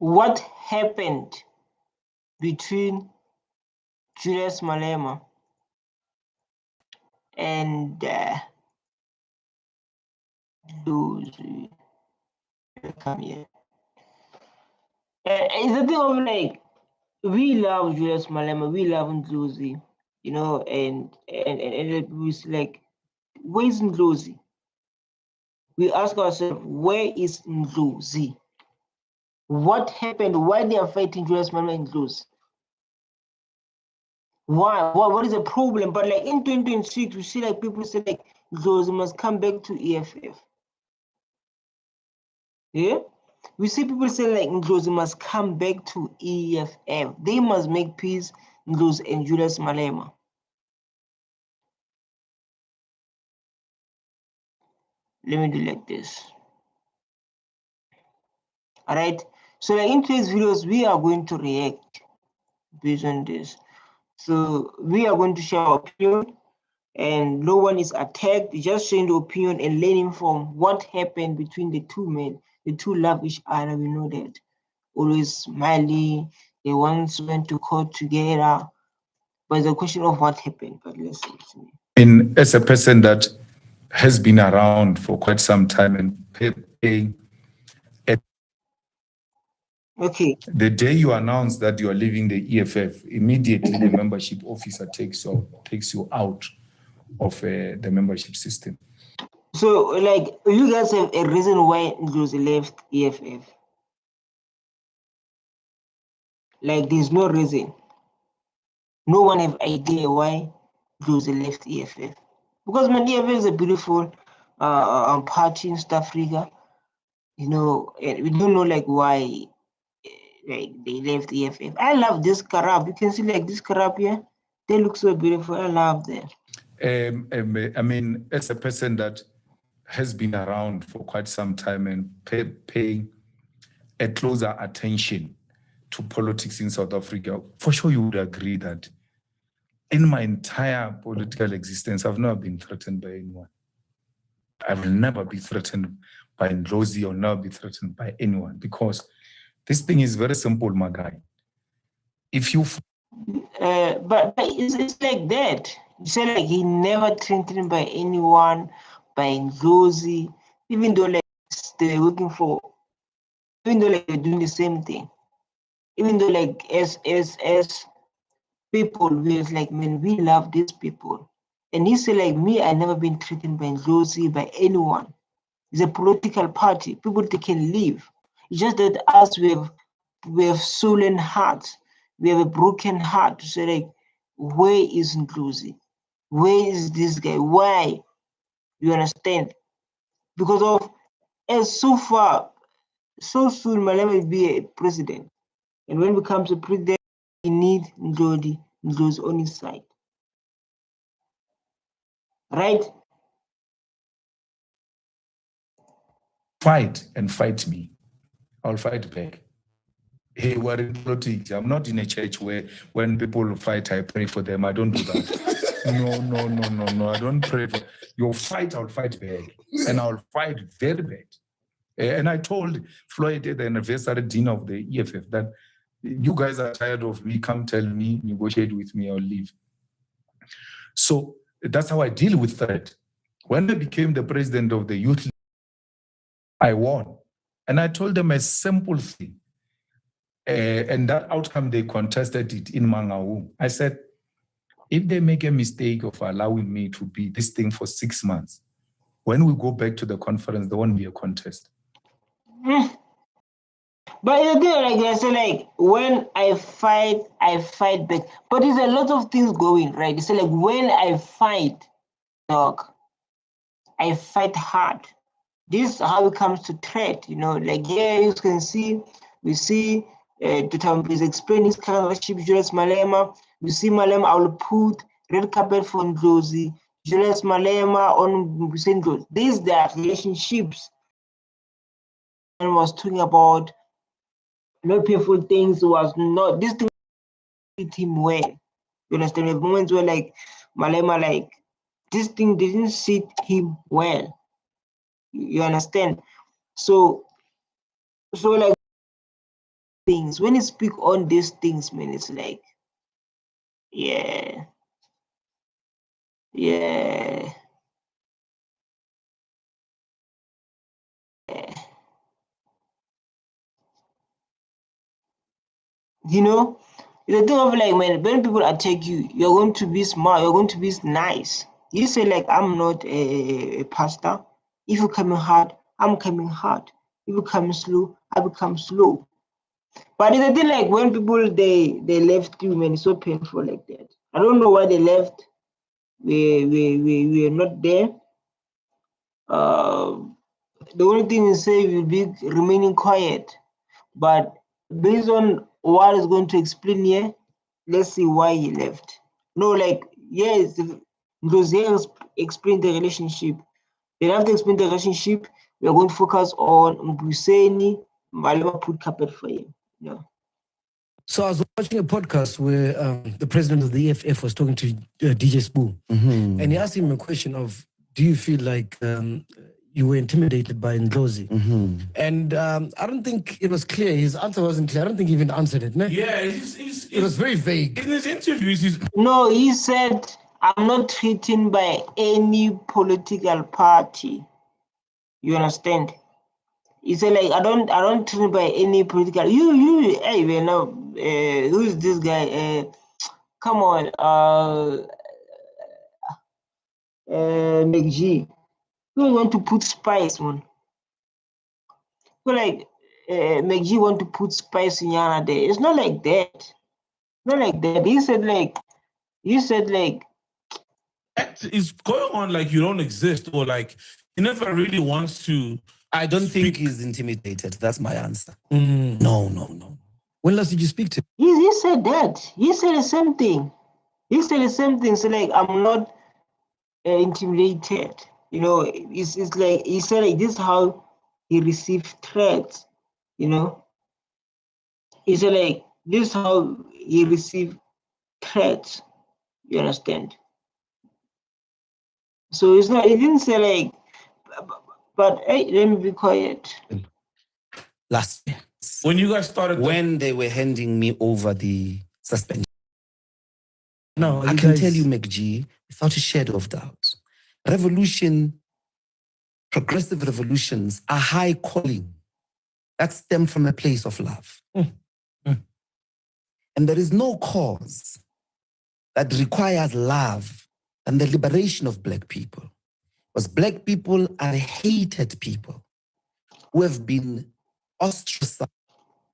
what happened between Julius Malema and Ndlozi. Come here. It's the thing of like, we love Julius Malema, we love Ndlozi, you know, and it was like, where's Ndlozi? We ask ourselves, where is Ndlozi? What happened? Why they are fighting Julius Malema and Ndlozi? Why? What is the problem? But like in 2026, we see like people say like Ndlozi must come back to EFF. Yeah? We see people say like Ndlozi must come back to EFF. They must make peace, Ndlozi and Julius Malema. Let me do like this. All right. So like in today's videos, we are going to react based on this. So we are going to share our opinion, and no one is attacked. Just sharing the opinion and learning from what happened between the two men. The two love each other. We know that. Always smiling. They once went to court together. But it's a question of what happened. But let's see. And as a person that has been around for quite some time and paying. Okay. The day you announce that you are leaving the EFF, immediately the membership officer takes you out of the membership system. So, like, you guys have a reason why Ndlozi left EFF? Like, there's no reason. No one have idea why Ndlozi left EFF. Because man, EFF is a beautiful party in South Africa, you know, and we don't know like why like they left EFF. I love this carab. You can see like this carab here. They look so beautiful. I love them. I mean, as a person that has been around for quite some time and paying a closer attention to politics in South Africa, for sure you would agree that in my entire political existence, I've never been threatened by anyone. I will never be threatened by Ndlozi or never be threatened by anyone, because this thing is very simple, my guy. If you... but it's like that. You say like he never threatened by anyone, by Ndlozi, even though like they're working for, even though like they're doing the same thing, even though like as people, we're like, man, we love these people. And he said like me, I never been threatened by Ndlozi, by anyone. It's a political party. People, they can leave. It's just that us, we have stolen hearts. We have a broken heart to say like, where is Ndlozi? Where is this guy? Why? You understand? Because of, as so far, so soon Malema will be a president. And when it becomes a president, we need Ndlozi on his side. Right? Fight and fight me. I'll fight back. Hey, we're in politics. I'm not in a church where when people fight, I pray for them. I don't do that. No. I don't pray for your fight. I'll fight back. And I'll fight very bad. And I told Floyd at the anniversary dinner of the EFF that you guys are tired of me. Come tell me, negotiate with me, I'll leave. So that's how I deal with threat. When I became the president of the youth, I won. And I told them a simple thing. And that outcome, they contested it in Mangaung. I said, if they make a mistake of allowing me to be this thing for 6 months, when we go back to the conference, there won't be a contest. But the thing, like I said, like when I fight back. But there's a lot of things going, right? It's like when I fight, dog, I fight hard. This is how it comes to threat, you know. Like, yeah, you can see, we see Tutam is explaining his relationship with Julius Malema. We see Malema, I will put red carpet for Ndlozi, Julius Malema on St. Ndlozi. These are relationships. And was talking about not painful things, was not, this thing fit him well. You understand? We have moments where like Malema, like this thing didn't sit him well. You understand? So like things, when you speak on these things, man, it's like, yeah. You know, the thing of like, man, when people attack you, you're going to be smart, you're going to be nice. You say like, I'm not a pastor. If you coming hard, I'm coming hard. If you come slow, I become slow. But it's the thing like when people they left you, man, it's so painful like that. I don't know why they left. We're not there. The only thing is say we'll be remaining quiet. But based on what is going to explain here, let's see why he left. No, like, yes, because he has explained the relationship. They have to explain the relationship. We are going to focus on Mbuseni, Malema put carpet for him. Yeah. So I was watching a podcast where the president of the EFF was talking to DJ Spoo, and he asked him a question of, do you feel like you were intimidated by Ndlozi? And I don't think it was clear. His answer wasn't clear. I don't think he even answered it. No? Yeah, It was very vague. in his interviews. No, he said, I'm not threatened by any political party. You understand? He said like, I don't threatened by any political. Hey, man, now, who's this guy? Come on, McG. You want to put spice, man? So like, McG want to put spice in Yana there. It's not like that. Not like that. He said like, It's going on like you don't exist, or like he never really wants to. I don't think he's intimidated. That's my answer. No. When last did you speak to him? he said that. He said the same thing. He said the same thing. So like, I'm not intimidated. You know, it's like he said like, this is how he received threats. You know, he said like, this is how he received threats. You understand? So it's not. He didn't say like, but hey, let me be quiet. Last year, When you guys started, when they were handing me over the suspension, No, I can tell you, McG, without a shadow of doubt, progressive revolutions are high calling that stem from a place of love. And there is no cause that requires love than the liberation of Black people. Because Black people are hated people who have been ostracized.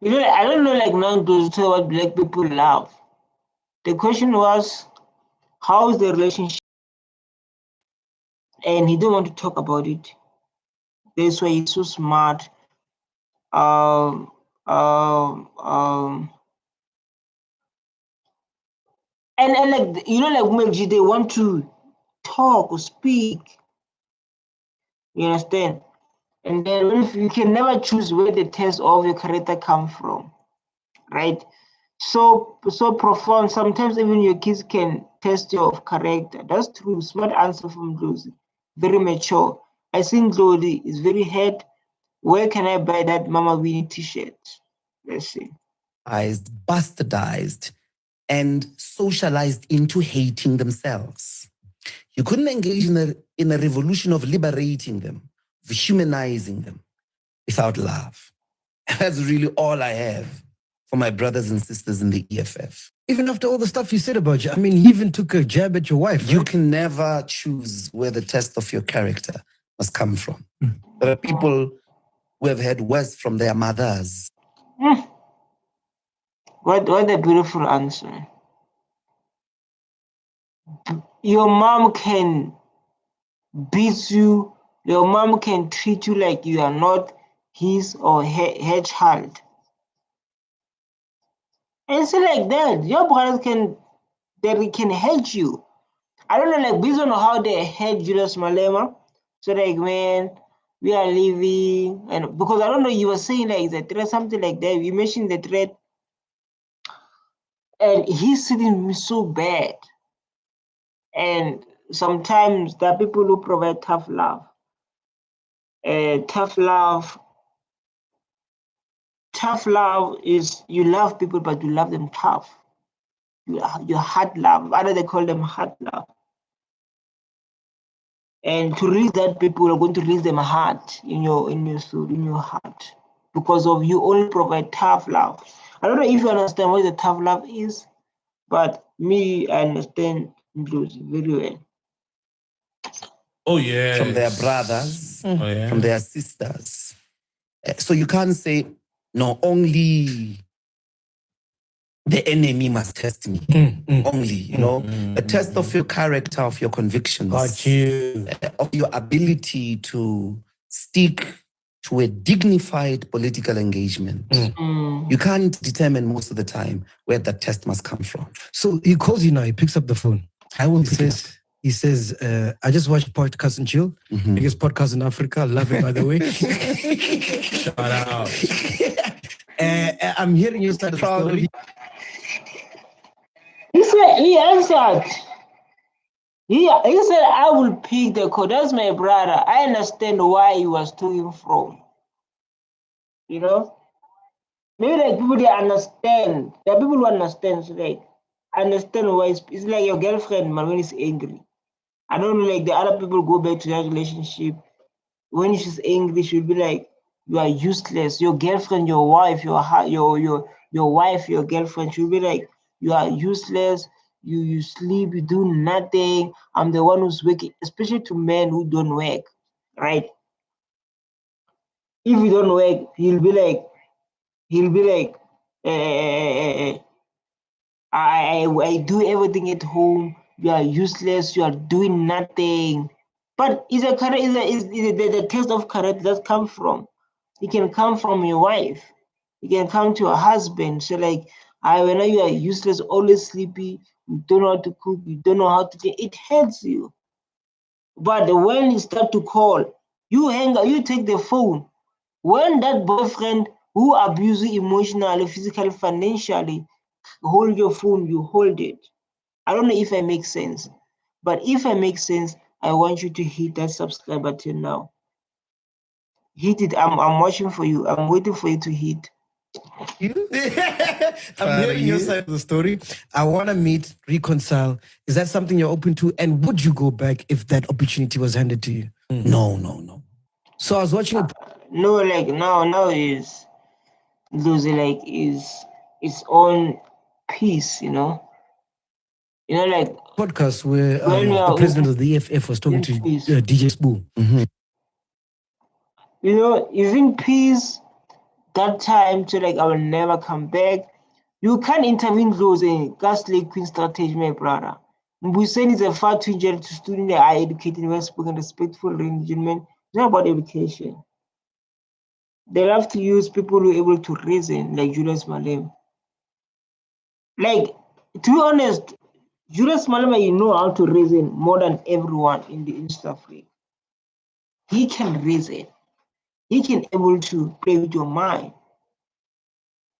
You know, I don't know like now to say what Black people love. The question was, how is the relationship? And he don't want to talk about it. That's why he's so smart. And like, you know, like McG, they want to talk or speak. You understand? And then if you can never choose where the test of your character come from, right? So profound. Sometimes even your kids can test your character. That's true. Smart answer from Ndlozi. Very mature. I think Ndlozi is very head. Where can I buy that Mama Winnie t-shirt? Let's see. Bastardized, and socialized into hating themselves. You couldn't engage in a revolution of liberating them, of humanizing them, without love. That's really all I have for my brothers and sisters in the EFF. Even after all the stuff he said about you, I mean, he even took a jab at your wife. You right? can never choose where the test of your character must come from. There are people who have had worse from their mothers. What a beautiful answer. Your mom can beat you. Your mom can treat you like you are not his or her child. And it's like that. Your brothers can hate you. I don't know, like, based on how they hate Julius Malema. So like, man, we are leaving, and because I don't know, you were saying like the threat, something like that. You mentioned the threat, and he's sitting me so bad. And sometimes there are people who provide tough love. tough love is you love people, but you love them tough. Your hard love, other they call them hard love. And to release that, people are going to release them hard in your soul, in your heart, because of you only provide tough love. I don't know if you understand what the tough love is, but me, I understand Ndlozi very well. Oh yeah. From their brothers, Oh, yeah. from their sisters. So you can't say, no, only the enemy must test me. Only, you know, a test of your character, of your convictions, Got you. of your ability to stick to a dignified political engagement. You can't determine most of the time where that test must come from. So he calls you now, he picks up the phone. I will He says, I just watched Podcast and Chill, biggest podcast in Africa. Love it, by the way. Shout out. I'm hearing you start a story. He said, he answered. He said, I will pick the code. That's my brother. I understand why he was to him from. You know? Maybe like people, they understand. There are people who understand, so like, understand why it's like your girlfriend, man, when he's angry. I don't know, like the other people go back to that relationship. When she's angry, she'll be like, you are useless. Your girlfriend, your wife, your wife, your girlfriend, she'll be like, you are useless. You sleep, you do nothing. I'm the one who's working, especially to men who don't work, right? If you don't work, he'll be like, I do everything at home. You are useless. You are doing nothing. But is the test of character that comes from? It can come from your wife. It can come to a husband. So like, when you are useless, always sleepy, you don't know how to cook, you don't know how to clean, it hurts you. But when you start to call, you hang up, you take the phone. When that boyfriend who abuses you emotionally, physically, financially, hold your phone, you hold it. I don't know if I make sense, but if I make sense, I want you to hit that subscribe button now. Hit it. I'm watching for you. I'm waiting for you to hit. I'm hearing your side of the story. I want to meet, reconcile. Is that something you're open to? And would you go back if that opportunity was handed to you? No. So I was watching No, like now is losing like is its own peace, you know. You know, like podcast where when the president of the EFF was talking to DJ Spoo. You know, is in peace that time to like I will never come back. You can't intervene those in ghastly queen strategy, my brother. Mbusen is a far too gentle to student that are educated, well-spoken, respectful, gentlemen. It's not about education. They love to use people who are able to reason, like Julius Malema. Like, to be honest, Julius Malema, you know how to reason more than everyone in the industry. Africa. He can reason. He can able to play with your mind.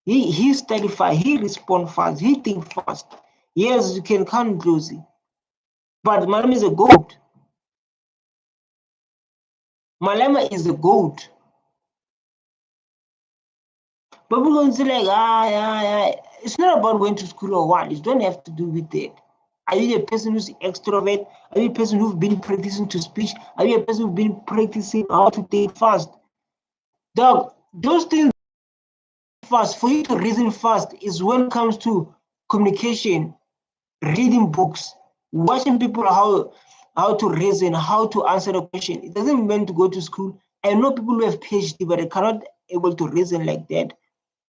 He study fast, he respond fast, he think fast. Yes, you can count Ndlozi, but Malema is a goat. Malema is a goat. But we're going to say like, it's not about going to school or what. It don't have to do with it. Are you a person who's extrovert? Are you a person who's been practicing to speech? Are you a person who's been practicing how to think fast? Dog, those things fast, for you to reason fast is when it comes to communication, reading books, watching people how to reason, how to answer the question. It doesn't mean to go to school. I know people who have PhD, but they cannot able to reason like that.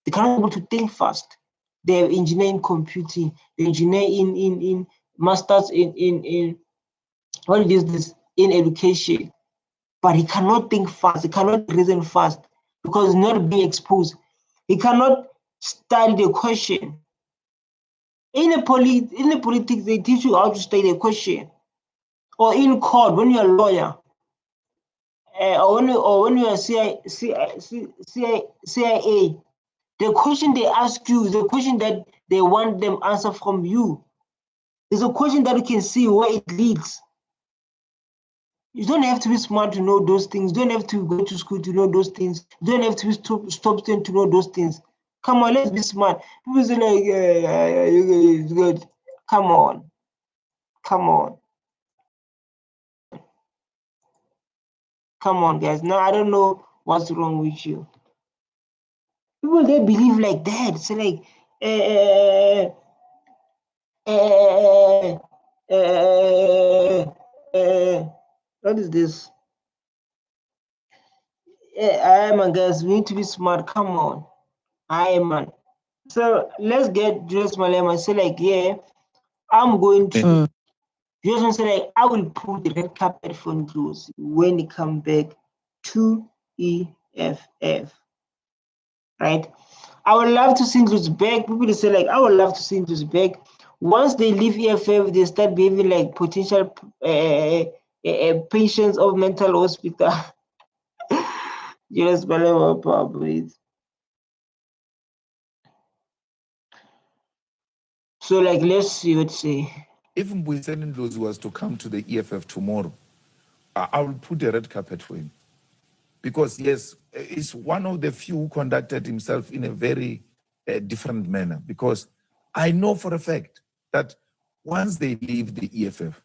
They cannot able to think fast. They have engineering computing, they engineer in masters in what it is this in education. But he cannot think fast, he cannot reason fast because he's not being exposed. He cannot study the question. In the politics, they teach you how to study the question. Or in court, when you're a lawyer, or when you're CIA, the question they ask you is the question that they want them answer from you. It's a question that you can see where it leads. You don't have to be smart to know those things. You don't have to go to school to know those things. You don't have to be stop student to know those things. Come on, let's be smart. People say like, it's good. Come on. Come on. Come on, guys. Now, I don't know what's wrong with you. People, they believe like that. So like, what is this? I am, guys. We need to be smart. Come on. I am, man. So let's get Julius Malema. Say like, yeah, I'm going to. Julius say like, I will put the red carpet for Ndlozi when he come back to EFF. Right? I would love to see Ndlozi back. People say like, I would love to see Ndlozi back. Once they leave EFF, they start behaving like potential patients of mental hospital. Julius Malema, probably. So like, let's see what say. If Mbuyiseni Ndlozi was to come to the EFF tomorrow, I will put a red carpet for him. Because yes, he's one of the few who conducted himself in a very different manner. Because I know for a fact that once they leave the EFF,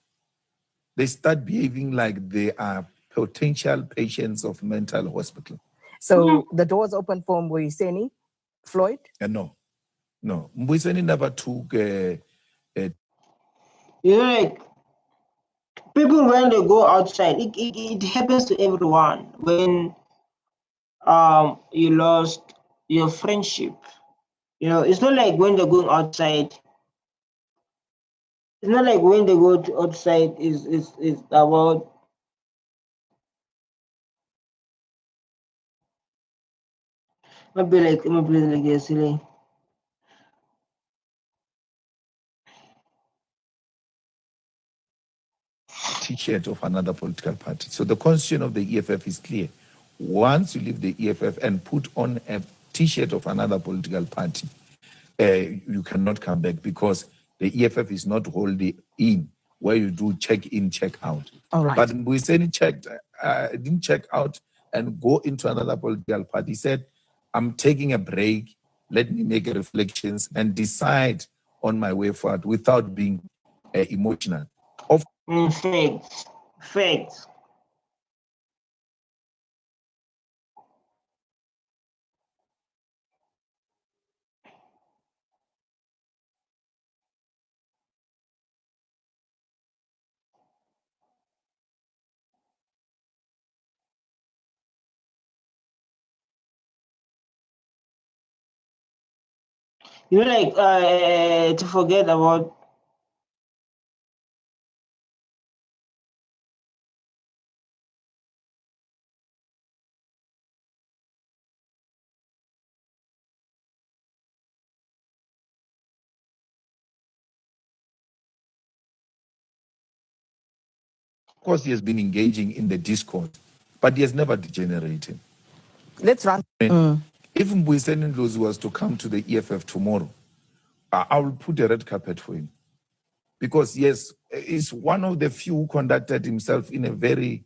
they start behaving like they are potential patients of mental hospital. So the doors open for Mbuyiseni, Floyd? No. Mbuyiseni never took you know, like, people when they go outside, it happens to everyone. When you lost your friendship, you know, it's not like when they're going outside. It's not like when they go to outside is about maybe like yesterday. T-shirt of another political party. So the constitution of the EFF is clear. Once you leave the EFF and put on a T-shirt of another political party, you cannot come back because the EFF is not holding in where you do check in, check out. All right. But Mbuyiseni didn't check out and go into another political party. He said, I'm taking a break. Let me make reflections and decide on my way forward without being emotional. Facts. You know, like to forget about. Of course, he has been engaging in the discourse, but he has never degenerated. Let's run. If Mbuyiseni Ndlozi was to come to the EFF tomorrow, I will put a red carpet for him. Because yes, he's one of the few who conducted himself in a very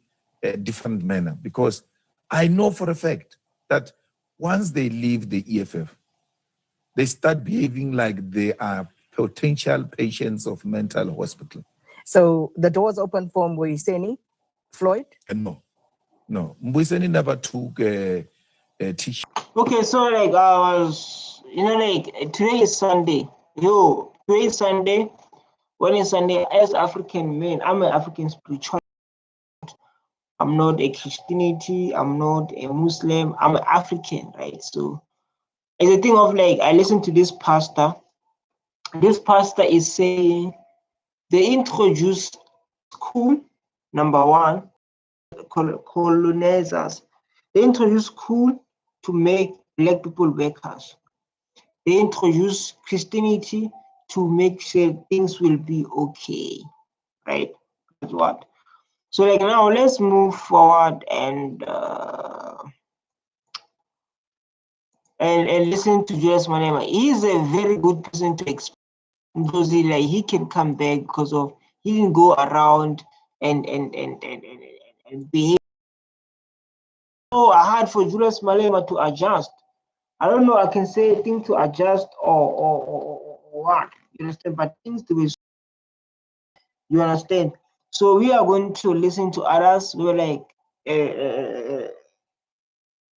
different manner. Because I know for a fact that once they leave the EFF, they start behaving like they are potential patients of mental hospital. So the doors open for Mbuyiseni, Floyd? No. Mbuyiseni never took a T-shirt. Okay, so like I was, you know, like today is Sunday. Today is Sunday. When it's Sunday, as African man, I'm an African spiritual. I'm not a Christianity. I'm not a Muslim. I'm an African, right? So it's a thing of like I listen to this pastor. This pastor is saying they introduce school, number one, colonizers. They introduce school to make Black people workers. They introduce Christianity to make sure things will be okay, right? That's what. So like now, let's move forward and listen to Julius Malema. He is a very good person to explain because he can come back because of he didn't go around and behave. So hard for Julius Malema to adjust. I don't know. I can say things to adjust or what, you understand? But things to be, you understand. So we are going to listen to others. We're like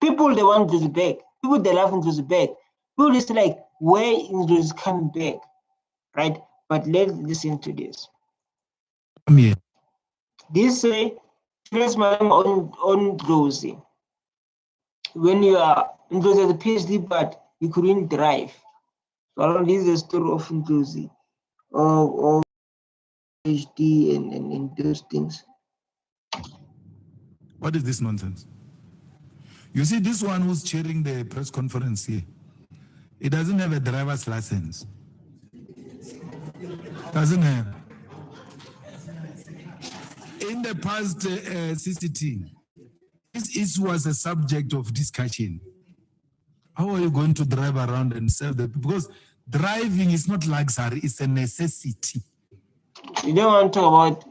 people they want Ndlozi back. People they love Ndlozi back. People is like where Ndlozi is coming back, right? But let's listen to this. Yeah. This say Julius Malema on Ndlozi. When you are Ndlozi has a PhD, but you couldn't drive. So this is the story of Ndlozi, of PhD and those things. What is this nonsense? You see, this one who's chairing the press conference here, he doesn't have a driver's license. Doesn't have. In the past CCT, this issue was a subject of discussion. How are you going to drive around and serve the people? Because driving is not luxury, it's a necessity. You don't want to talk about,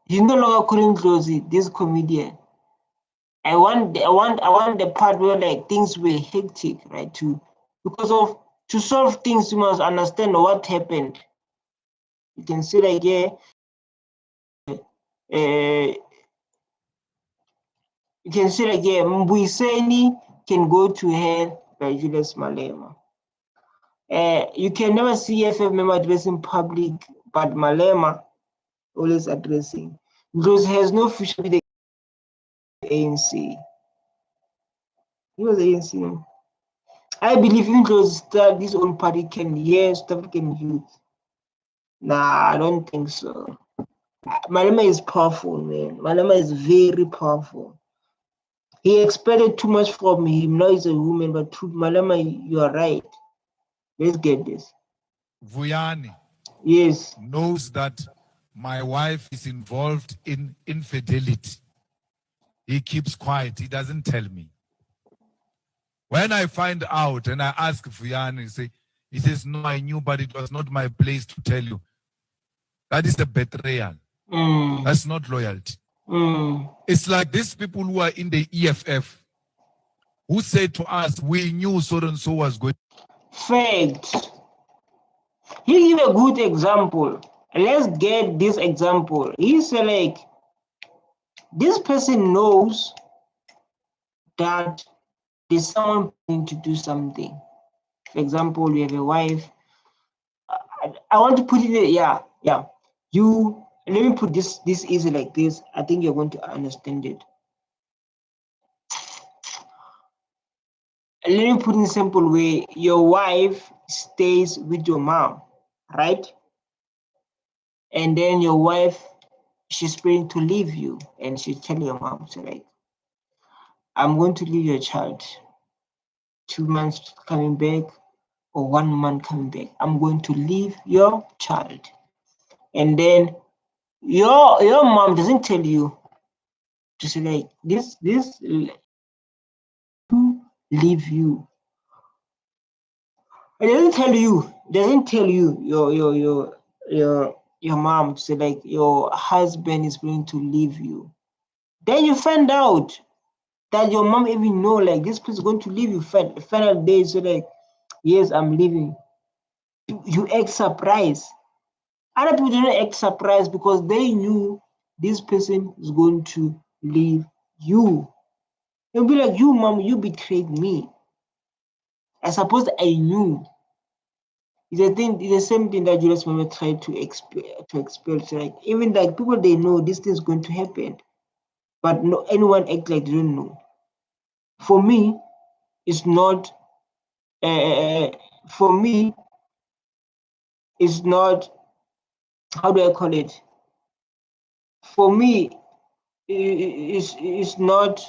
you no longer calling Ndlozi this comedian. I want the part where like things were hectic, right? To solve things, you must understand what happened. You can say like, yeah, you can say like, yeah, Mbuyiseni can go to hell by Julius Malema. You can never see FF member addressing public, but Malema always addressing. Ndlozi has no future with the ANC. He was ANC. I believe in Ndlozi start his own party can, yes, African youth. Nah, I don't think so. Malema is powerful, man. Malema is very powerful. He expected too much from him. Now he's a woman, but truth, Malema, you are right. Let's get this. Vuyani Yes. knows that my wife is involved in infidelity. He keeps quiet. He doesn't tell me. When I find out and I ask Vuyani, he says, no, I knew, but it was not my place to tell you. That is the betrayal. That's not loyalty. It's like these people who are in the EFF who say to us, we knew so and so was going. Fact. He give a good example. Let's get this example. He said like, this person knows that there's someone planning to do something. For example, you have a wife. I want to put it in, yeah. Let me put this easy like this. I think you're going to understand it. Let me put in a simple way. Your wife stays with your mom, right? And then your wife, she's planning to leave you, and she tell your mom, so like, I'm going to leave your child. 2 months coming back, or 1 month coming back. I'm going to leave your child. And then your mom doesn't tell you to say like this to leave you. It doesn't tell you your mom to say like your husband is going to leave you. Then you find out that your mom even know like this person is going to leave you. Final day, so like, yes, I'm leaving. You act surprised. Other people didn't act surprised because they knew this person is going to leave you. They'll be like, you mom, you betrayed me. I suppose I knew. It's the same thing that Julius Malema tried to expel. So like, even like people, they know this thing is going to happen, but no anyone act like they don't know. For me, it's not. For me, it's not. How do I call it? For me, it's not.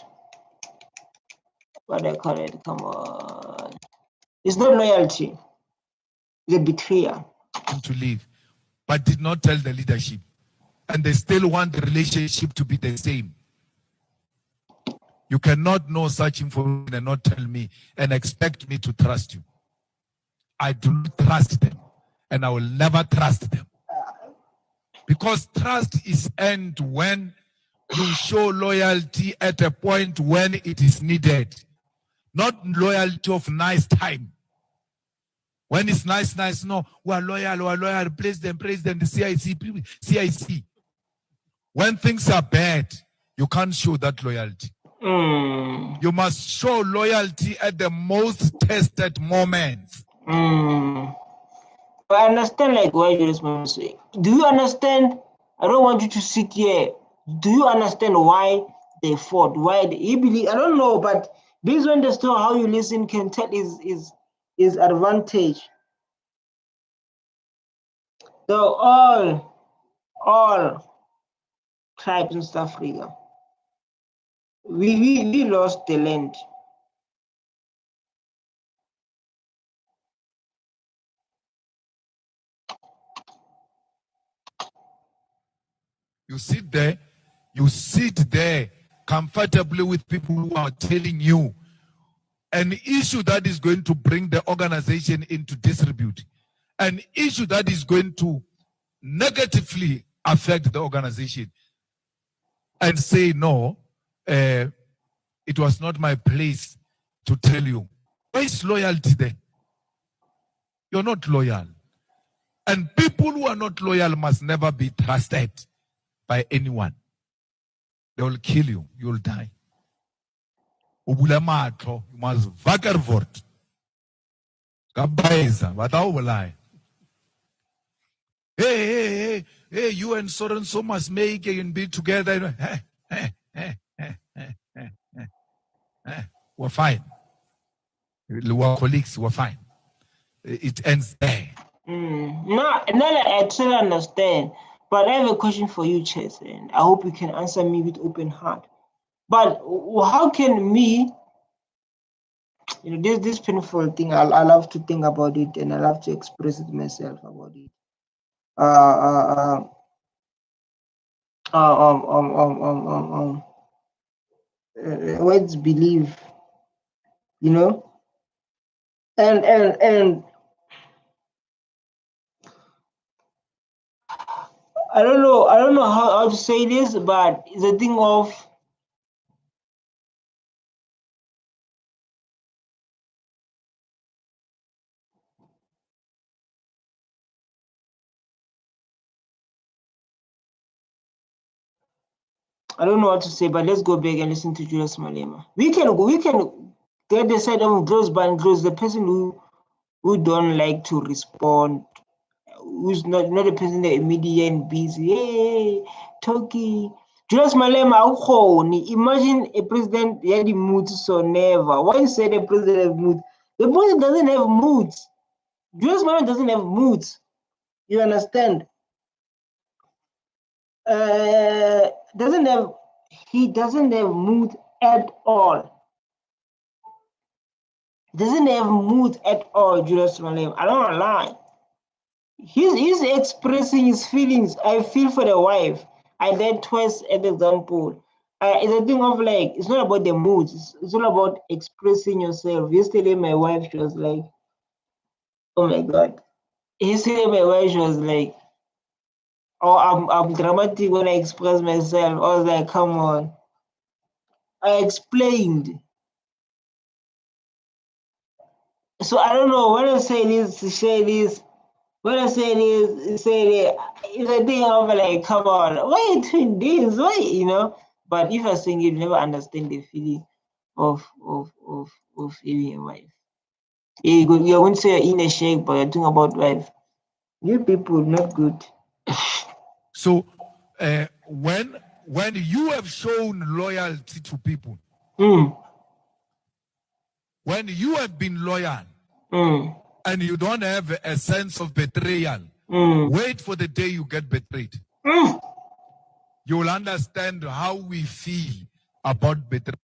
What do I call it? Come on. It's not loyalty. It's a betrayal. To leave, but did not tell the leadership. And they still want the relationship to be the same. You cannot know such information and not tell me and expect me to trust you. I do not trust them, and I will never trust them. Because trust is earned when You show loyalty at a point when it is needed. Not loyalty of nice time. When it's nice, no, we're loyal, president, the CIC. When things are bad, you can't show that loyalty. You must show loyalty at the most tested moments. I understand like what Julius Malema is saying. Do you understand? I don't want you to sit here. Do you understand why they fought? Why he believe? I don't know, but based on the story, how you listen can tell is advantage. So all tribes in South Africa, we lost the land. You sit there comfortably with people who are telling you an issue that is going to bring the organization into disrepute, an issue that is going to negatively affect the organization, and say, no, it was not my place to tell you. Where is loyalty there? You're not loyal. And people who are not loyal must never be trusted by anyone. They will kill you. You will die. You must vakervort. Hey, you and so and so must make it and be together. We're fine. We're colleagues, we're fine. It ends there. No, I totally understand. But I have a question for you, Chess, and I hope you can answer me with open heart. But how can me, this painful thing, I love to think about it and I love to express it myself about it. Words believe, and I don't know how to say this, but it's a thing of I don't know what to say, but let's go back and listen to Julius Malema. We can get the side of Ndlozi, but Ndlozi, the person who don't like to respond, who's not a person that immediate and busy. Hey, talking. Julius Malema, imagine a president had the mood so never. Why you say the president have mood? The president doesn't have moods. Julius Malema doesn't have moods. You understand? He doesn't have mood at all. Doesn't have mood at all, Julius Malema. I don't lie. He's expressing his feelings. I feel for the wife. I did twice at example. It's a thing of like, it's not about the moods. It's all about expressing yourself. Yesterday, my wife, she was like, oh my God. Yesterday, my wife, she was like, oh, I'm dramatic when I express myself. I was like, come on. I explained. So I don't know when I say this to share this. When I say this, it's a thing of like, come on, why are you doing this? Why, But if I sing, you never understand the feeling of having a wife. You're going to say you're in a shake, but you're talking about wife. You people not good. So when you have shown loyalty to people, when you have been loyal, and you don't have a sense of betrayal, wait for the day you get betrayed. You will understand how we feel about betrayal.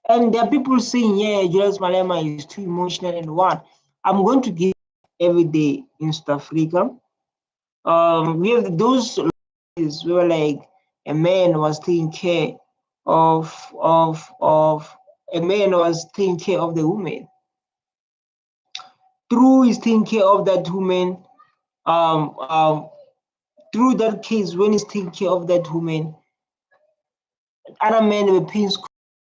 And there are people saying, yeah, Julius Malema is too emotional and what? I'm going to give every day in South Africa. We have those where like a man was taking care of a man was taking care of the woman. Through his taking care of that woman, through that case, when he's taking care of that woman, other men will pay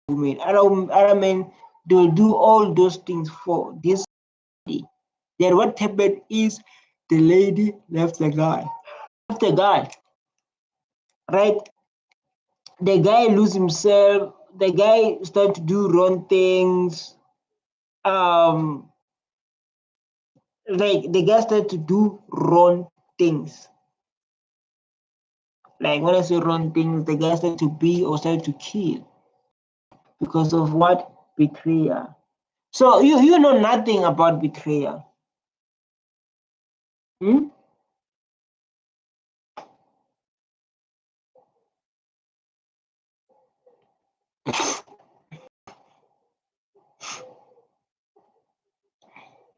women, other men, they'll do all those things for this lady. Then what happened is the lady left the guy. Left the guy, right? The guy lose himself. The guy start to do wrong things. Like the guy started to do wrong things. Like when I say wrong things, the guy started to be or started to kill because of what? Betrayal. So you know nothing about betrayal. Hmm?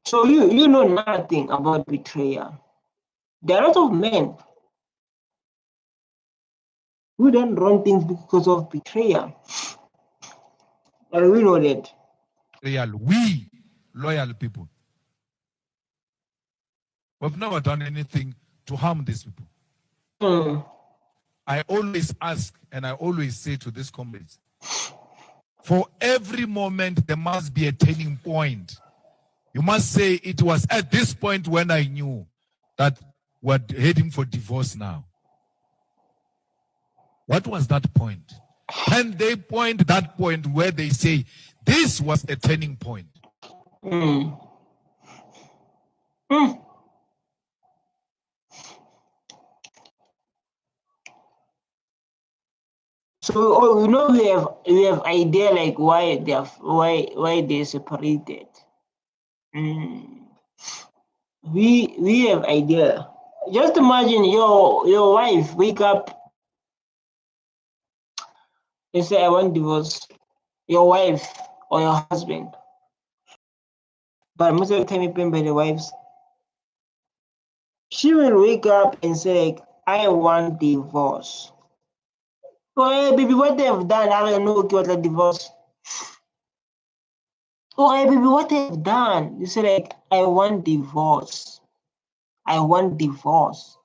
So you know nothing about betrayal. There are a lot of men who done wrong things because of betrayal. And we know that. We, loyal people, we've never done anything to harm these people. Mm. I always ask and I always say to these comrades, for every moment there must be a turning point. You must say it was at this point when I knew that we're heading for divorce now. What was that point? Can they point that point where they say this was a turning point? Mm. Mm. So oh, you know we have idea like why they separated. Mm. We have idea. Just imagine your wife wake up and say I want divorce. Your wife or your husband. But most of the time, even by the wives, she will wake up and say like I want divorce. Oh hey baby, what they have done? I don't know what the divorce. Oh hey baby, what they have done? You say like I want divorce. I want divorce.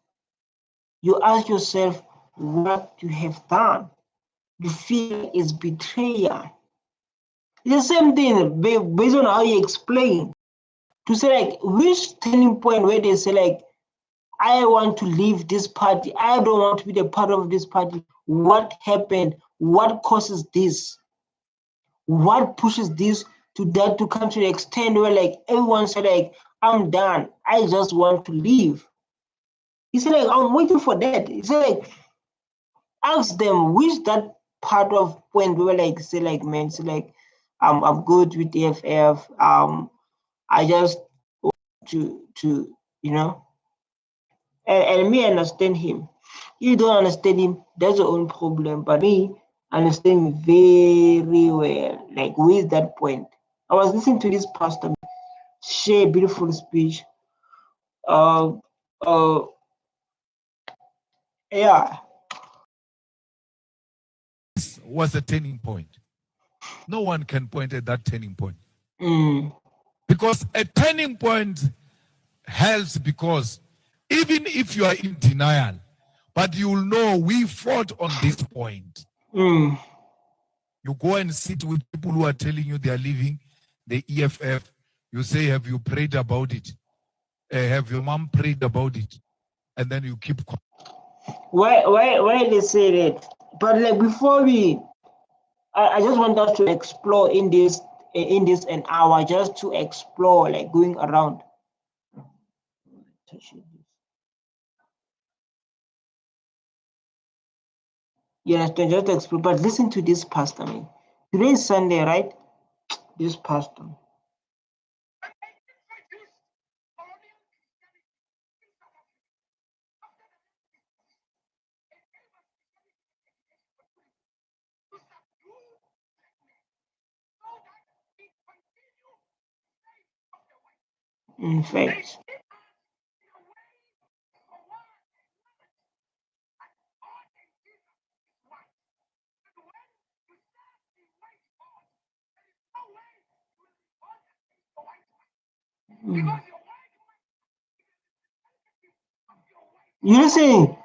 You ask yourself what you have done. You feel is betrayal. It's the same thing based on how you explain. To say like which turning point where they say like I want to leave this party. I don't want to be the part of this party. What happened? What causes this? What pushes this to that to come to the extent where like everyone said like I'm done. I just want to leave. He said like I'm waiting for that. He said like ask them which that part of when we were like say like man say like I'm good with the FF. I just want to you know and me understand him. You don't understand him, that's your own problem. But me understand him very well. Like with that point. I was listening to this pastor share a beautiful speech. Uh uh yeah. This was a turning point. No one can point at that turning point. Mm. Because a turning point helps because even if you are in denial, but you'll know we fought on this point. Mm. You go and sit with people who are telling you they are leaving the EFF. You say, have you prayed about it? Have your mom prayed about it? And then you keep quiet. Why they say that? But like before we I just want us to explore in this an hour just to explore like going around. You understand? Just explore. But listen to this pastor, man. Today is Sunday, right? This pastor. In fact. Mm. You listen.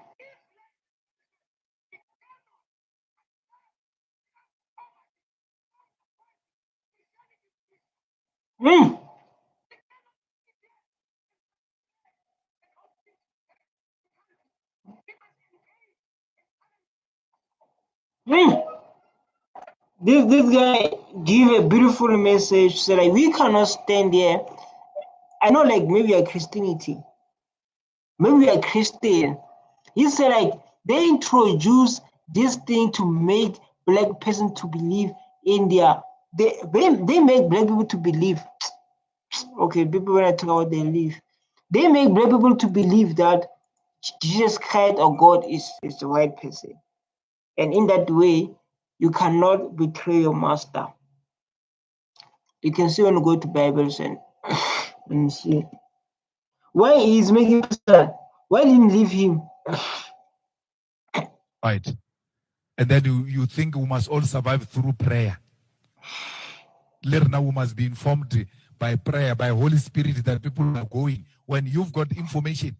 Mm. Mm. This guy give a beautiful message. So like we cannot stand here. I know, like maybe a Christianity, maybe a Christian. He said like they introduce this thing to make black person to believe in their they make black people to believe. Okay, people when I talk about their belief, they make black people to believe that Jesus Christ or God is the right person, and in that way, you cannot betray your master. You can see when you go to Bibles and you see why he's making pastor. Why didn't leave him? Right. And then you think we must all survive through prayer. Now we must be informed by prayer, by Holy Spirit that people are going when you've got information.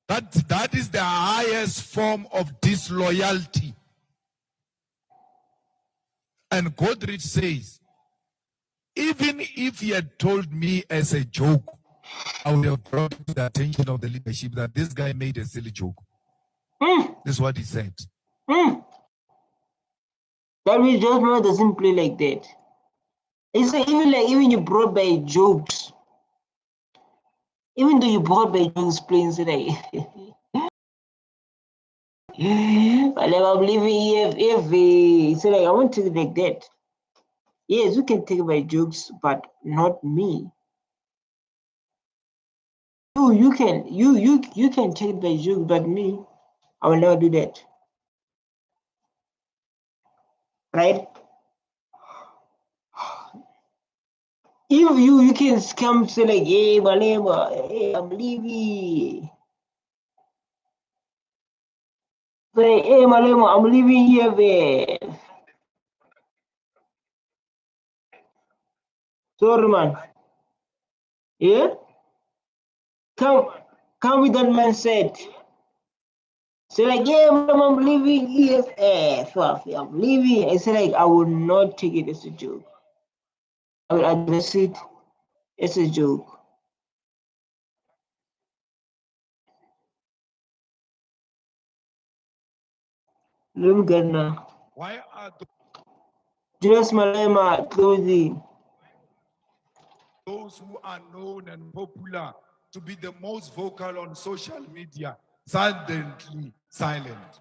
That is the highest form of disloyalty. And Godrich says, even if he had told me as a joke, I would have brought to the attention of the leadership that this guy made a silly joke. This is what he said. That means judgment doesn't play like that. It's like, even you brought by jokes. Even though you brought by jokes, playing like I'm leaving EFF. So like I want to like that. Yes, you can take my jokes, but not me. You can take my jokes, but me, I will never do that. Right? If you can come say like, hey Malema, hey, I'm leaving. Say, hey Malema, I'm leaving EFF. Sorry man. Yeah? Come with that mindset. Say like, yeah, I'm leaving EFF. I'm leaving. I say like, I will not take it as a joke. I will address it as a joke. Let me get now. Why are Julius Malema Ndlozi. those who are known and popular to be the most vocal on social media suddenly silent?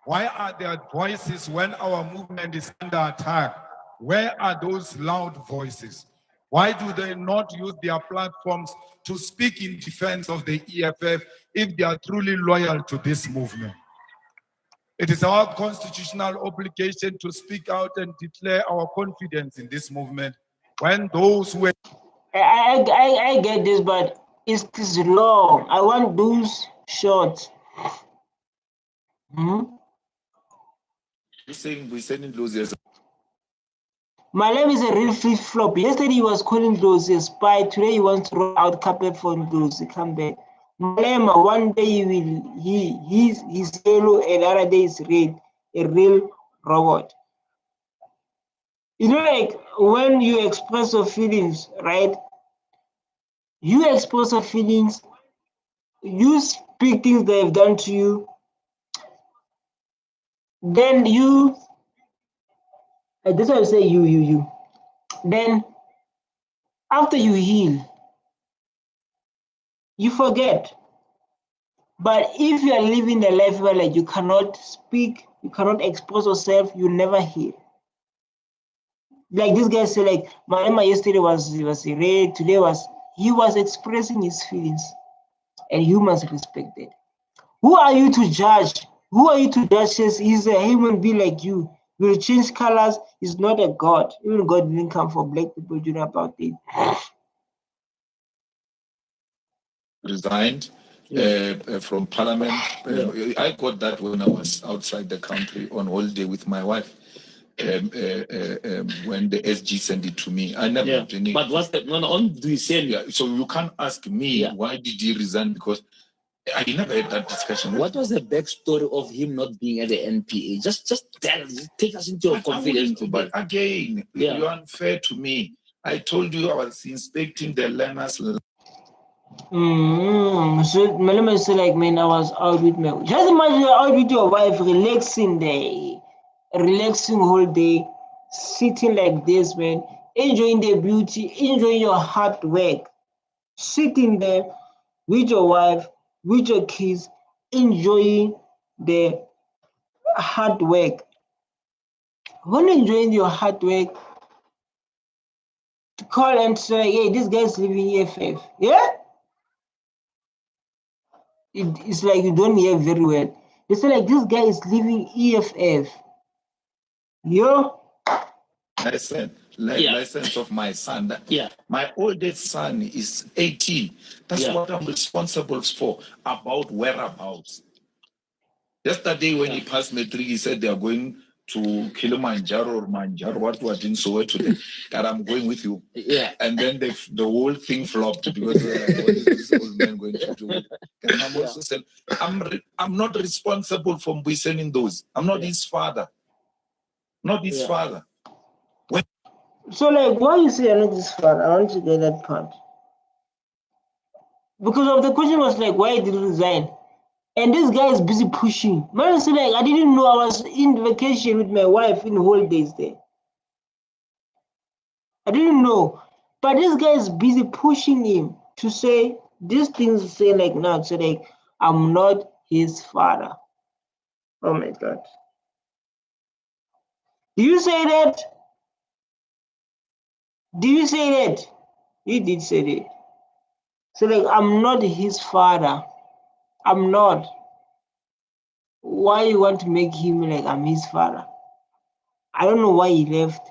Why are their voices when our movement is under attack? Where are those loud voices? Why do they not use their platforms to speak in defense of the EFF if they are truly loyal to this movement? It is our constitutional obligation to speak out and declare our confidence in this movement when those who I get this, but it's this long. I want those short. You're saying we're sending Ndlozi as Malema is a real flip-flop. Yesterday he was calling Ndlozi a spy. Today he wants to roll out carpet for Ndlozi. Come back. Malema, one day he's yellow, and other day is red. A real robot. You know, like when you express your feelings, right? You express your feelings. You speak things they've done to you. Then you. That's why I say you. Then after you heal, you forget. But if you are living the life where like you cannot speak, you cannot express yourself, you never heal. Like this guy said, like Malema yesterday was red, today he was expressing his feelings, and humans respect it. Who are you to judge? Who are you to judge? He's a human being like you. Will change colors. He's not a god. Even God didn't come for black people. Do you know about it? resigned from parliament. I got that when I was outside the country on holiday with my wife. When the SG sent it to me, I never. But what's the on do you say? Yeah, so you can't ask me why did he resign, because I never had that discussion. What was the backstory of him not being at the NPA? Just tell, take us into your confidence. But again, you're unfair to me. I told you I was inspecting the learners. So Malema is like, man, I was out with my. Just imagine you're out with your wife, relaxing whole day, sitting like this, man, enjoying the beauty, enjoying your hard work, sitting there with your wife, with your kids, enjoying the hard work. When enjoying your hard work, to call and say, hey, this guy's living EFF. Yeah? It's like you don't hear very well. They say like this guy is living EFF. Yo? License of my son. My oldest son is 18. That's what I'm responsible for, about whereabouts. Yesterday when he passed matric, he said they are going to Kilimanjaro or Manjaro, what in Soweto today, that I'm going with you. Yeah. And then the whole thing flopped because what is this old man going to do? And I'm also saying, I'm not responsible for sending those. I'm not his father. Not his father. So like, why you say you're not his father? I want to get that part. Because of the question was like, why did he resign? And this guy is busy pushing. Man, say like, I didn't know I was in vacation with my wife in holidays there. I didn't know. But this guy is busy pushing him to say these things, say like, no, so like, I'm not his father. Oh my God. Do you say that? Do you say that? He did say that. So like, I'm not his father. I'm not. Why you want to make him like I'm his father? I don't know why he left.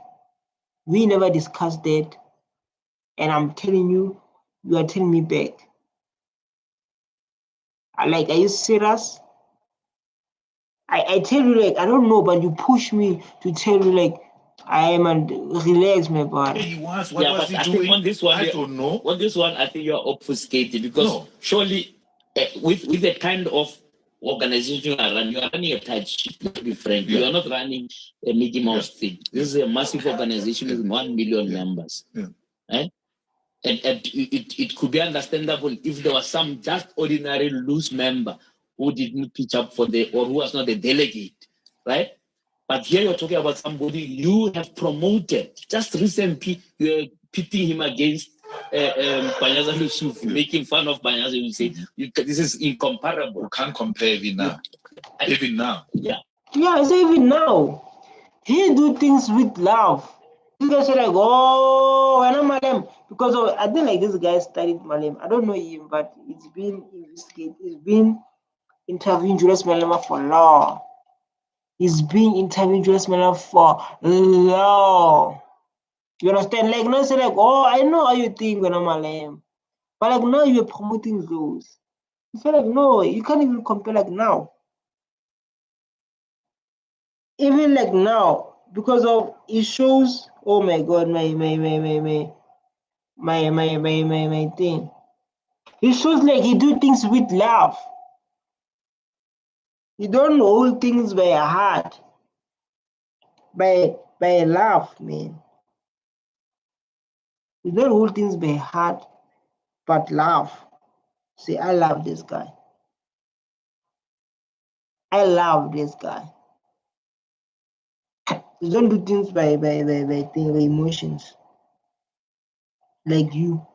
We never discussed that. And I'm telling you, you are telling me back. Like, are you serious? I tell you, like, I don't know, but you push me to tell you, like, I am and relax, my boy. He was. What was he doing? On this one, I don't know. On this one, I think you're obfuscated because surely with the kind of organization you are running a tight ship, to be frank. You are not running a Mickey Mouse thing. This is a massive organization with 1 million members. Right? And it could be understandable if there was some just ordinary loose member who didn't pitch up for or who was not a delegate, right? But here you're talking about somebody you have promoted. Just recently, you're pitting him against Banyaza Yusuf, making fun of Banyaza. You say, this is incomparable. You can't compare even now. Even now. Yeah. Yeah, I say even now. He do things with love. You guys are like, oh, when I'm Malem. Because of, I think like this guy studied Malem. I don't know him, but it's been investigated. It's been interviewing Julius Malema for long. He's been interviewing Julius Malema for long. You understand? Like, not say like, oh, I know how you think when I'm Malem. But like now you're promoting those. You feel like, no, you can't even compare like now. Even like now, because of it shows, oh my God, my thing. It shows like he do things with love. You don't hold things by heart. By love, man. You don't hold things by heart, but love. Say, I love this guy. I love this guy. You don't do things by emotions. Like you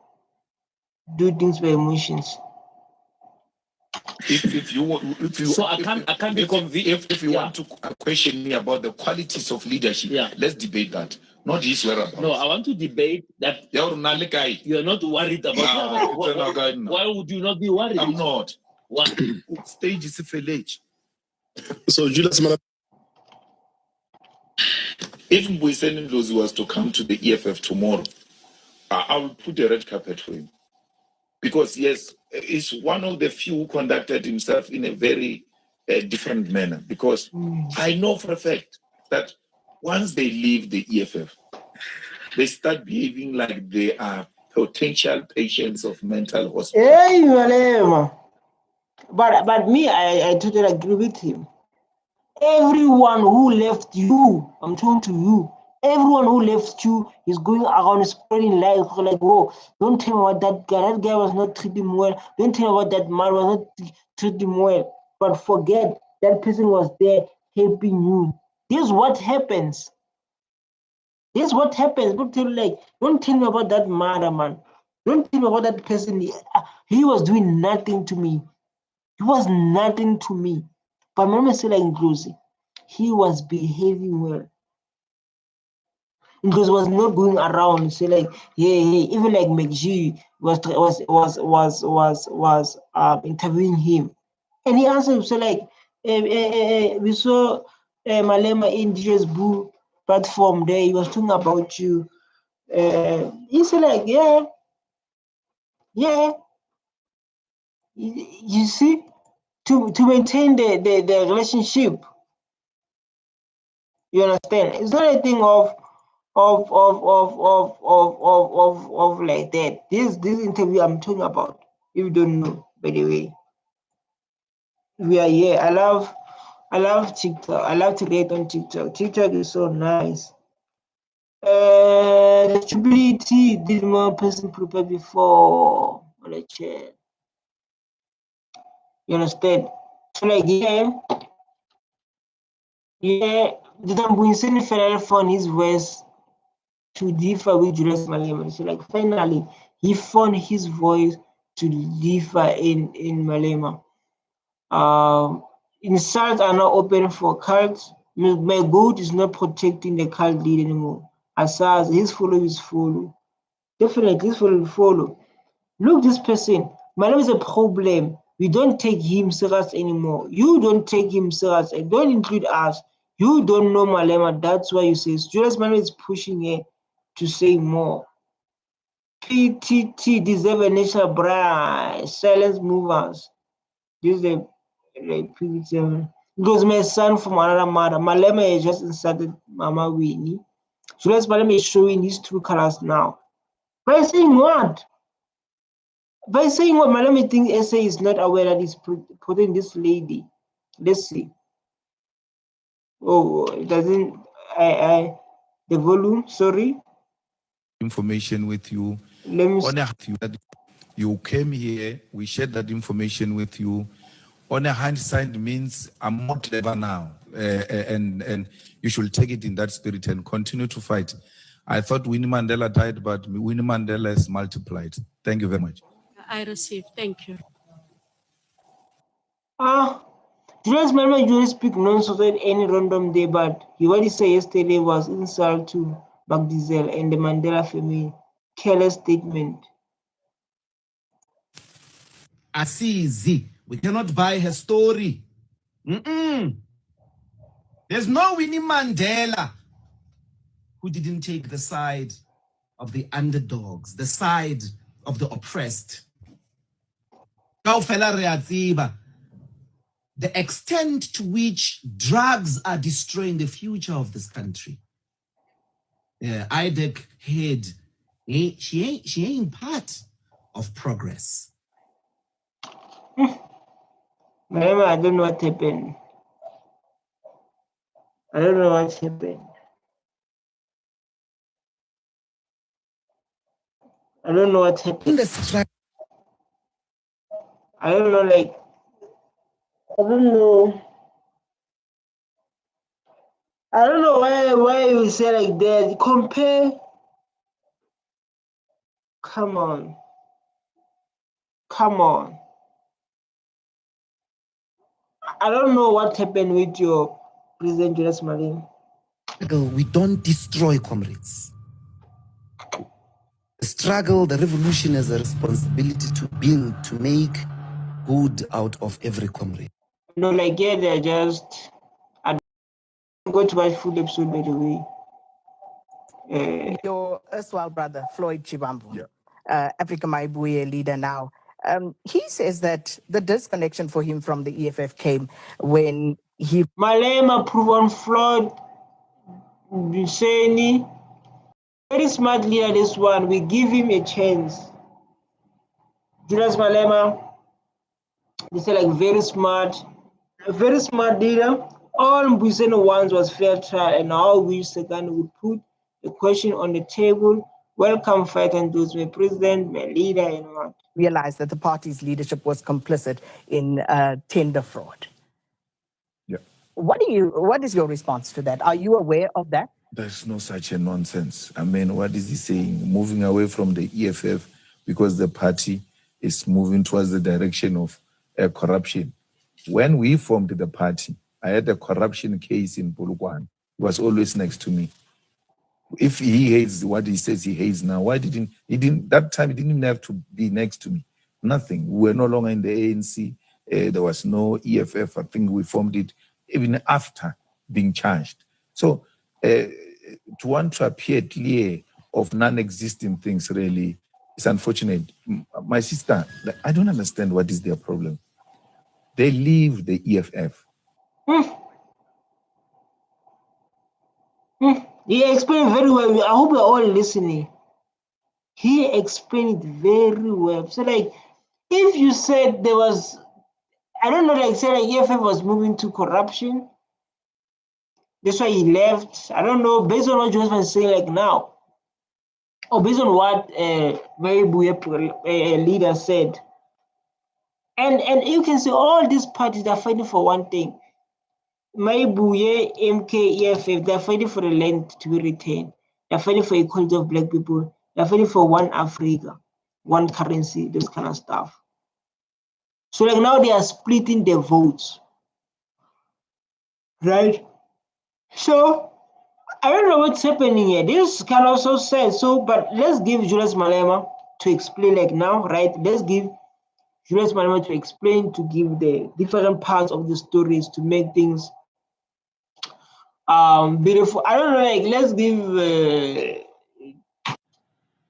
do things by emotions. If you So I can't be convinced. If you want to question me about the qualities of leadership, let's debate that. Not his whereabouts. No, I want to debate that you're not worried about why would you not be worried? I'm not. Why? Stage is a village. So Julius Malema. If Julius Ndlozi was to come to the EFF tomorrow, I will put a red carpet for him. Because yes, he's one of the few who conducted himself in a very different manner. Because I know for a fact that once they leave the EFF, they start behaving like they are potential patients of mental hospital. Hey, Malema. But me, I totally agree with him. Everyone who left you, I'm talking to you, Everyone who left you is going around spreading lies like, "Oh, don't tell me about that guy. That guy was not treating him well. Don't tell me about that man was not treating him well." But forget that person was there helping you. This is what happens. This is what happens. Don't tell me about that mother, man. Don't tell me about that person. He was doing nothing to me. He was nothing to me. But Malema say like Ndlozi, he was behaving well. Because was not going around say like, yeah, even like McG was interviewing him, and he answered so like, we saw Malema in DJ's Boo platform there. He was talking about you. He said like, yeah. You see, to maintain the relationship. You understand? It's not a thing of like that. This interview I'm talking about, if you don't know, by the way, we are here. I love TikTok. I love to read on TikTok. TikTok is so nice. The stability did more person prepare before on the chair. You understand? So like the Tambuyiseni Federal found his voice to differ with Julius Malema. So like finally he found his voice to differ in Malema. Insults are now open for cults. My goat is not protecting the cult lead anymore. As far as his followers follow. Definitely his followers follow. Look, this person, Malema is a problem. We don't take him serious anymore. You don't take him serious and don't include us. You don't know Malema. That's why you say Julius Malema is pushing it to say more. PTT deserve a national brand. Silence movers. This is the PTT. Because my son from another mother. Malema has just insulted Mama Winnie. Julius Malema is showing his true colors now. By saying what? By saying what Malema thinks SA is not aware that he's putting this lady. Let's see. Oh, it doesn't. The volume. Sorry. Information with you. Let me. That you came here. We shared that information with you. On a hindsight means I'm more clever now, and you should take it in that spirit and continue to fight. I thought Winnie Mandela died, but Winnie Mandela is multiplied. Thank you very much. I received. Thank you. Julius Malema usually speak nonsense at any random day, but what he said yesterday was insult to Magdizel and the Mandela family. Careless statement. Asizi, we cannot buy her story. There's no Winnie Mandela who didn't take the side of the underdogs, the side of the oppressed. The extent to which drugs are destroying the future of this country. IDEC head, she ain't part of progress. Malema, I don't know what happened. I don't know what happened. I don't know what happened. I don't know, like, I don't know. I don't know why you say like that. Compare. Come on. I don't know what happened with your President Julius Malema. We don't destroy comrades. The struggle, the revolution is a responsibility to build, to make good out of every comrade. No, like, yeah, they're just. I don't go to watch full episode, by the way. Your erstwhile brother, Floyd Chibambu, Africa Maibuye leader now, he says that the disconnection for him from the EFF came when he... Malema proven Floyd Biseni, very smart leader, this one. We give him a chance. Julius Malema, they say like very smart leader. All Mbuyiseni wants was fair trial, and how we second would put the question on the table. Welcome, fight and those my president, my leader, and what. Realized that the party's leadership was complicit in tender fraud. Yeah. What is your response to that? Are you aware of that? There's no such a nonsense. I mean, what is he saying? Moving away from the EFF because the party is moving towards the direction of corruption. When we formed the party, I had a corruption case in Polokwane. He was always next to me. If he hates what he says he hates now, why didn't that time he didn't even have to be next to me? Nothing. We were no longer in the ANC. There was no EFF. I think we formed it even after being charged. So to want to appear clear of non-existing things really is unfortunate. My sister, I don't understand what is their problem. They leave the EFF. He explained very well. I hope you're all listening. He explained it very well. So like, if you said there was, I don't know, like say like EFF was moving to corruption, that's why he left. I don't know, based on what Julius was saying like now, or based on what Mary leader said. And you can see all these parties are fighting for one thing. Maibuye, MK, EFF, they're fighting for the land to be retained. They're fighting for equality of black people. They're fighting for one Africa, one currency, this kind of stuff. So like now they are splitting the votes, right? So I don't know what's happening here. This kind of so sad. So, but let's give Julius Malema to explain like now, right? Let's give Julius Malema to explain, to give the different parts of the stories to make things beautiful. I don't know, like let's give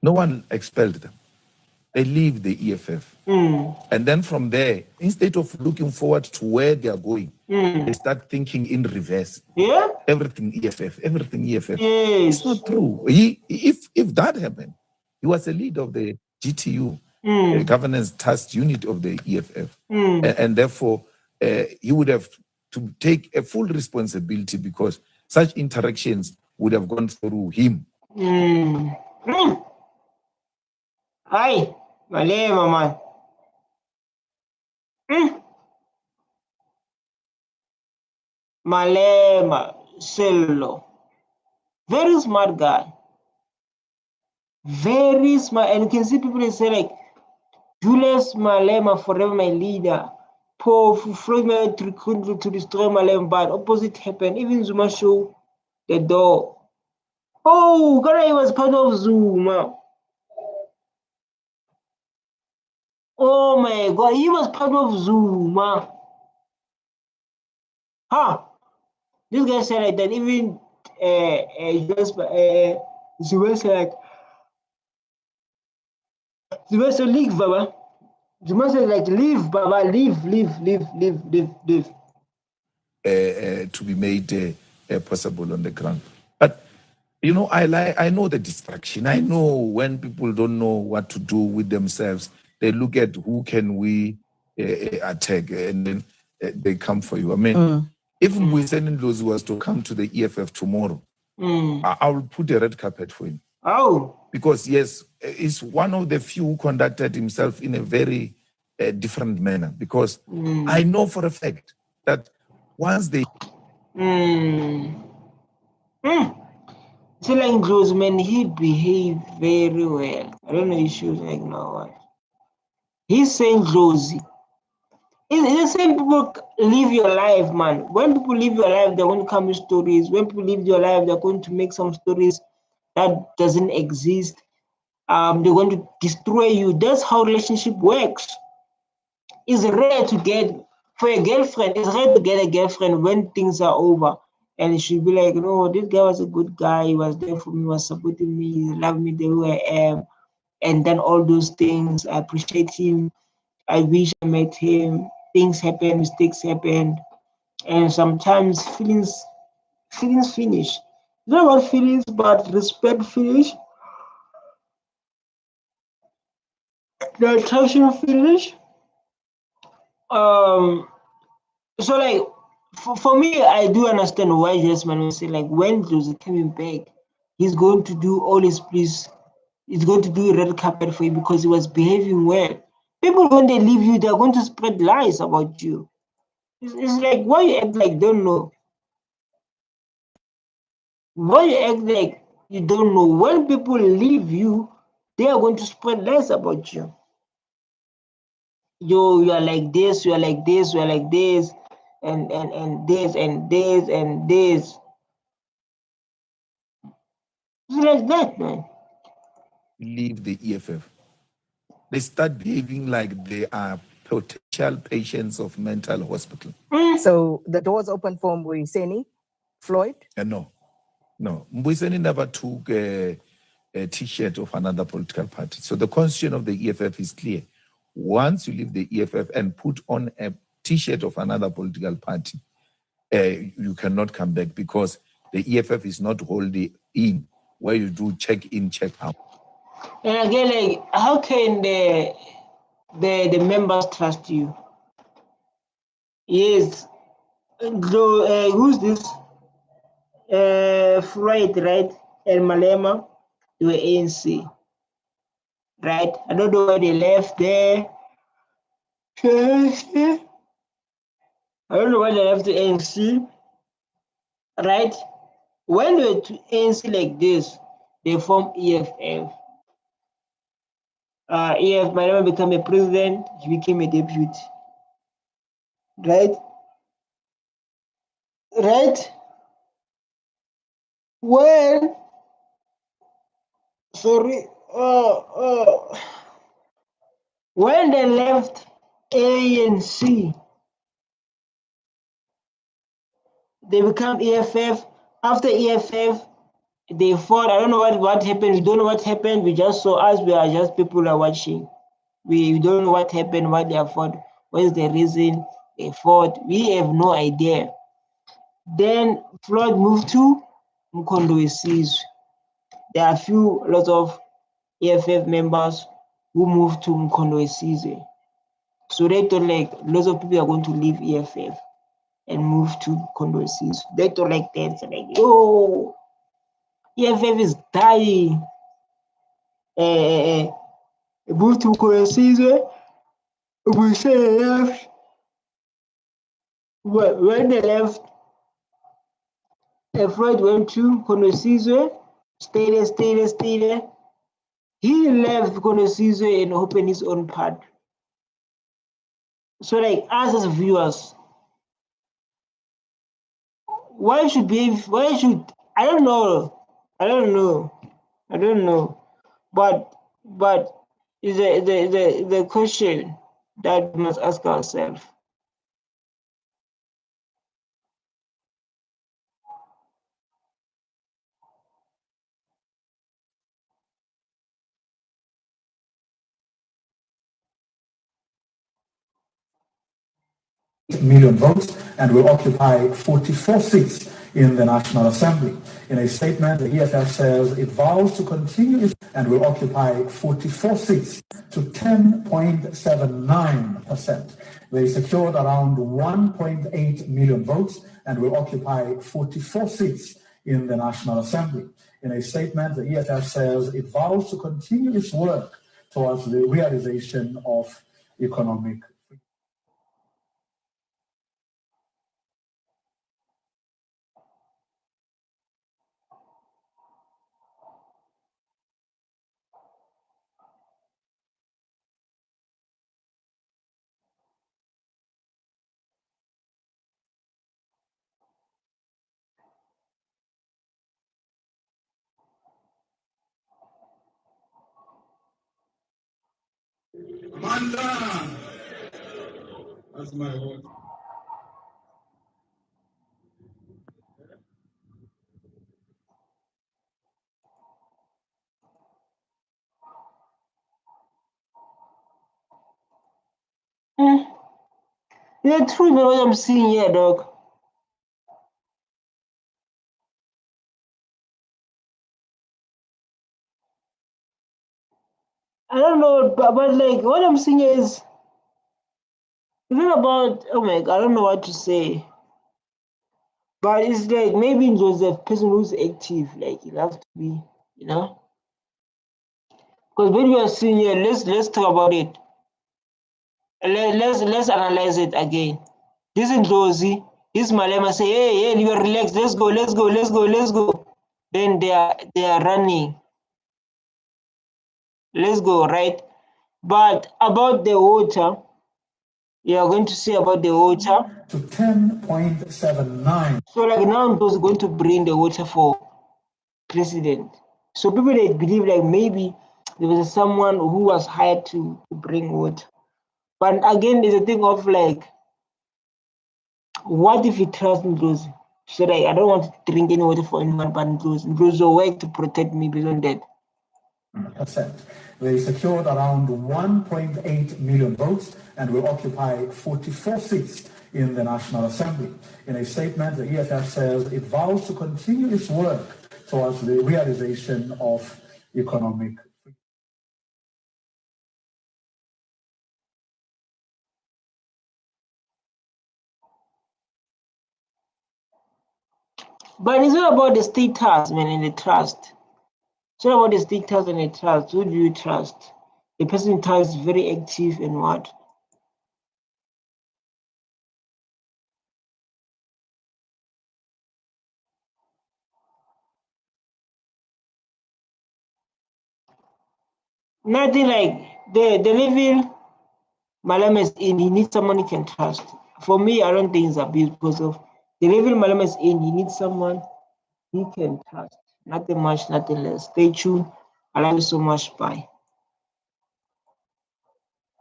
No one expelled them. They leave the EFF. And then from there, instead of looking forward to where they are going, they start thinking in reverse. Yeah? Everything EFF, everything EFF. Yes. It's not true. If that happened, he was a leader of the GTU, the governance task unit of the EFF. And therefore, he would have to take a full responsibility because such interactions would have gone through him. Hi, Malema, man. Malema, Sello. Very smart guy. Very smart. And you can see people say like, Julius Malema, forever my leader. Paul Floyd to destroy Malema, but opposite happened. Even Zuma show the door. Oh, God, he was part of Zuma. Oh my God, he was part of Zuma. Huh? This guy said like that. Even Zuma said like, Zuma said leave, Baba. Zuma said like leave, Baba, leave. To be made possible on the ground. But you know, I know the distraction. I know when people don't know what to do with themselves, they look at who can we attack, and then they come for you. I mean, if Ndlozi was to come to the EFF tomorrow, I will put a red carpet for him. Oh. Because yes, he's one of the few who conducted himself in a very different manner. Because I know for a fact that once they So like Ndlozi, man, he behaved very well. I don't know issues like now what. He's saying Ndlozi. It's the same people live your life, man. When people live your life, they're going to come with stories. When people live your life, they're going to make some stories that doesn't exist. They're going to destroy you. That's how relationship works. It's rare to get, for a girlfriend, it's rare to get a girlfriend when things are over. And she'll be like, no, this guy was a good guy. He was there for me, was supporting me, he loved me the way I am. And then all those things, I appreciate him. I wish I met him. Things happen, mistakes happen. And sometimes feelings finish. Not about feelings, but respect finish. The attraction finish. So like for me, I do understand why Julius Malema say like when Ndlozi coming back, he's going to do all his pleas. He's going to do a red carpet for you because he was behaving well. People, when they leave you, they're going to spread lies about you. It's like, why you act like you don't know? Why you act like you don't know? When people leave you, they are going to spread lies about you. You are like this, you are like this, you are like this, and this and this and this. It's like that, man. Leave the EFF. They start behaving like they are potential patients of mental hospital. So the doors open for Mbuyiseni, Floyd? No. Mbuyiseni never took a T-shirt of another political party. So the constitution of the EFF is clear. Once you leave the EFF and put on a T-shirt of another political party, you cannot come back because the EFF is not holding in where you do check in, check out. And again, like, how can the members trust you? Yes. So, who's this? Floyd, right? And Malema, they were ANC, right? I don't know why they left there. I don't know why they left the ANC, right? When they were to ANC like this, they formed EFF. EFF, Malema became a president, he became a deputy, right? Right? When, sorry, when they left ANC, they become EFF. After EFF, they fought. I don't know what happened. We don't know what happened. We just saw us. We are just people who are watching. We don't know what happened, why they are fought, what is the reason they fought. We have no idea. Then Floyd moved to Mkondo Wesizwe. There are lots of EFF members who moved to Mkondo Wesizwe. So they thought like lots of people are going to leave EFF and move to Mkondo Wesizwe. They thought like that. So like, oh, EFF is dying. Move to Mkondo Wesizwe. We say they left. When they left, Floyd went to Mkondo Wesizwe, stayed there. He left Mkondo Wesizwe and opened his own party. So like us as viewers, why should I don't know. But is the question that we must ask ourselves. Million votes and will occupy 44 seats in the National Assembly. In a statement, the EFF says it vows to continue and will occupy 44 seats to 10.79%. They secured around 1.8 million votes and will occupy 44 seats in the National Assembly. In a statement, the EFF says it vows to continue its work towards the realization of economic freedom. Amanda! That's my word. The truth of what I'm seeing here, dog. I don't know, but like what I'm seeing is it's not about, oh my God, I don't know what to say. But it's like maybe Joseph, person who's active, like you have to be, you know. Because when we are seeing here, let's talk about it. Let's analyze it again. This Ndlozi, this Malema say, hey, you are relaxed, let's go. Then they are running. Let's go, right? But about the water, you are going to see about the water. To 10.79. So like now Ndlozi going to bring the water for president. So people they believe like maybe there was someone who was hired to bring water. But again, there's a thing of like, what if he trusts Ndlozi? So like, I don't want to drink any water for anyone but Ndlozi. Ndlozi will work to protect me based on that. They secured around 1.8 million votes and will occupy 44 seats in the National Assembly. In a statement, the EFF says it vows to continue its work towards the realization of economic freedom. But it's not about the status, man, and the trust. It's not about the status and the trust. Who do you trust? The person in trust is very active and what? Nothing like the level Malema is in, he needs someone he can trust. For me, I don't think it's abuse because of the level Malema is in, he needs someone he can trust. Nothing much, nothing less. Stay tuned. I love you so much. Bye.